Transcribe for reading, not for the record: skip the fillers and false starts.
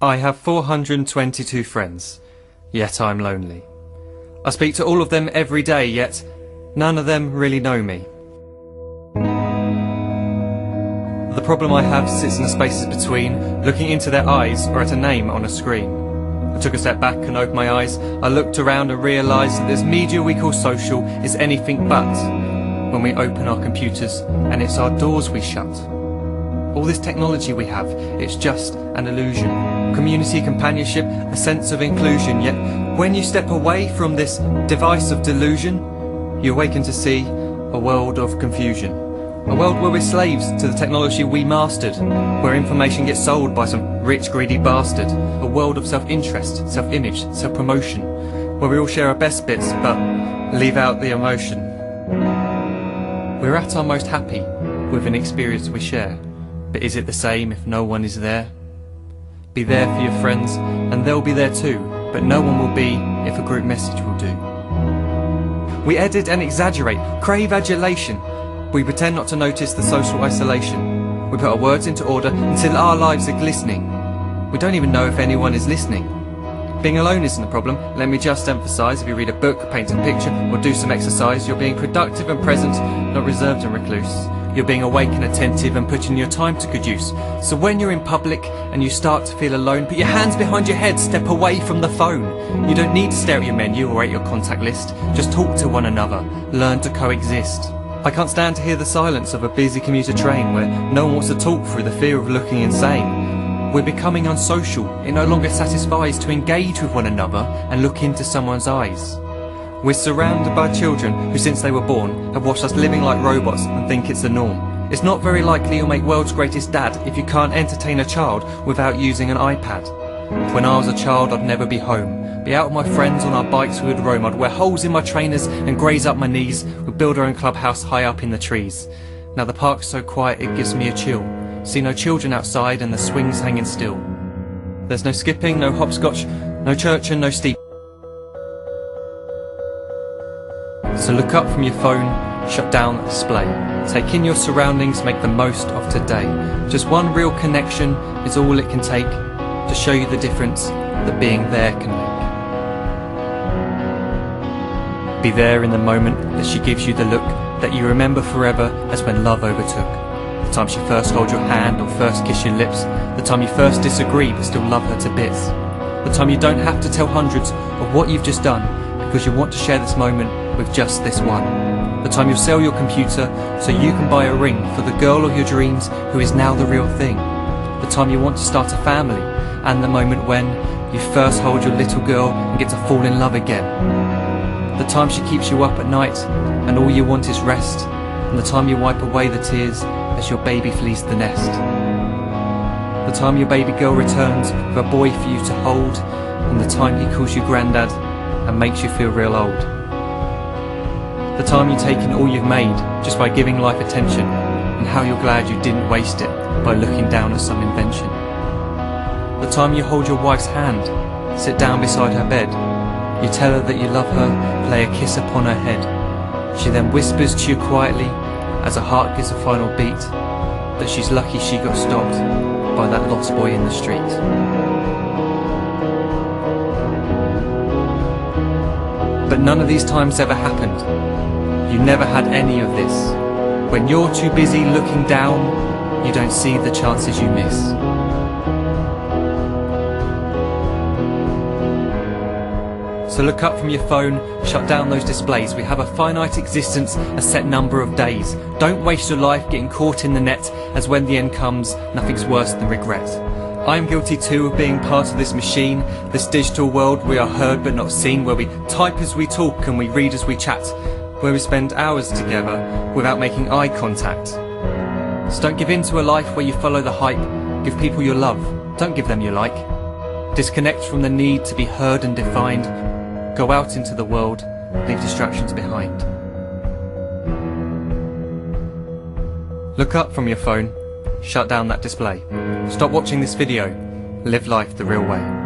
I have 422 friends, yet I'm lonely. I speak to all of them every day, yet none of them really know me. The problem I have sits in the spaces between looking into their eyes or at a name on a screen. I took a step back and opened my eyes. I looked around and realised that this media we call social is anything but when we open our computers and it's our doors we shut. All this technology we have, it's just an illusion. Community, companionship, a sense of inclusion. Yet when you step away from this device of delusion, you awaken to see a world of confusion. A world where we're slaves to the technology we mastered, where information gets sold by some rich, greedy bastard. A world of self-interest, self-image, self-promotion, where we all share our best bits but leave out the emotion. We're at our most happy with an experience we share. But is it the same if no one is there? Be there for your friends and they'll be there too, but no one will be if a group message will do. We edit and exaggerate, crave adulation. We pretend not to notice the social isolation. We put our words into order until our lives are glistening. We don't even know if anyone is listening. Being alone isn't a problem, let me just emphasise. If you read a book, paint a picture or do some exercise, you're being productive and present, not reserved and recluse. You're being awake and attentive and putting your time to good use. So when you're in public and you start to feel alone, put your hands behind your head, step away from the phone. You don't need to stare at your menu or at your contact list. Just talk to one another, learn to coexist. I can't stand to hear the silence of a busy commuter train where no one wants to talk through the fear of looking insane. We're becoming unsocial. It no longer satisfies to engage with one another and look into someone's eyes. We're surrounded by children who since they were born have watched us living like robots and think it's the norm. It's not very likely you'll make world's greatest dad if you can't entertain a child without using an iPad. When I was a child I'd never be home. Be out with my friends on our bikes we would roam. I'd wear holes in my trainers and graze up my knees. We'd build our own clubhouse high up in the trees. Now the park's so quiet it gives me a chill. See no children outside and the swings hanging still. There's no skipping, no hopscotch, no church and no steeple. So look up from your phone, shut down the display. Take in your surroundings, make the most of today. Just one real connection is all it can take to show you the difference that being there can make. Be there in the moment that she gives you the look that you remember forever as when love overtook. The time she first holds your hand or first kiss your lips. The time you first disagree but still love her to bits. The time you don't have to tell hundreds of what you've just done because you want to share this moment with just this one. The time you'll sell your computer so you can buy a ring for the girl of your dreams who is now the real thing. The time you want to start a family and the moment when you first hold your little girl and get to fall in love again. The time she keeps you up at night and all you want is rest, and the time you wipe away the tears as your baby flees the nest. The time your baby girl returns with a boy for you to hold, and the time he calls you granddad and makes you feel real old. The time you take in all you've made just by giving life attention, and how you're glad you didn't waste it by looking down at some invention. The time you hold your wife's hand, sit down beside her bed, you tell her that you love her, lay a kiss upon her head. She then whispers to you quietly as her heart gives a final beat that she's lucky she got stopped by that lost boy in the street. But none of these times ever happened. You never had any of this. When you're too busy looking down, you don't see the chances you miss. So look up from your phone, shut down those displays. We have a finite existence, a set number of days. Don't waste your life getting caught in the net, as when the end comes, nothing's worse than regret. I'm guilty too of being part of this machine, this digital world we are heard but not seen, where we type as we talk and we read as we chat, where we spend hours together without making eye contact. So don't give in to a life where you follow the hype. Give people your love, don't give them your like. Disconnect from the need to be heard and defined. Go out into the world, leave distractions behind. Look up from your phone, shut down that display. Stop watching this video, live life the real way.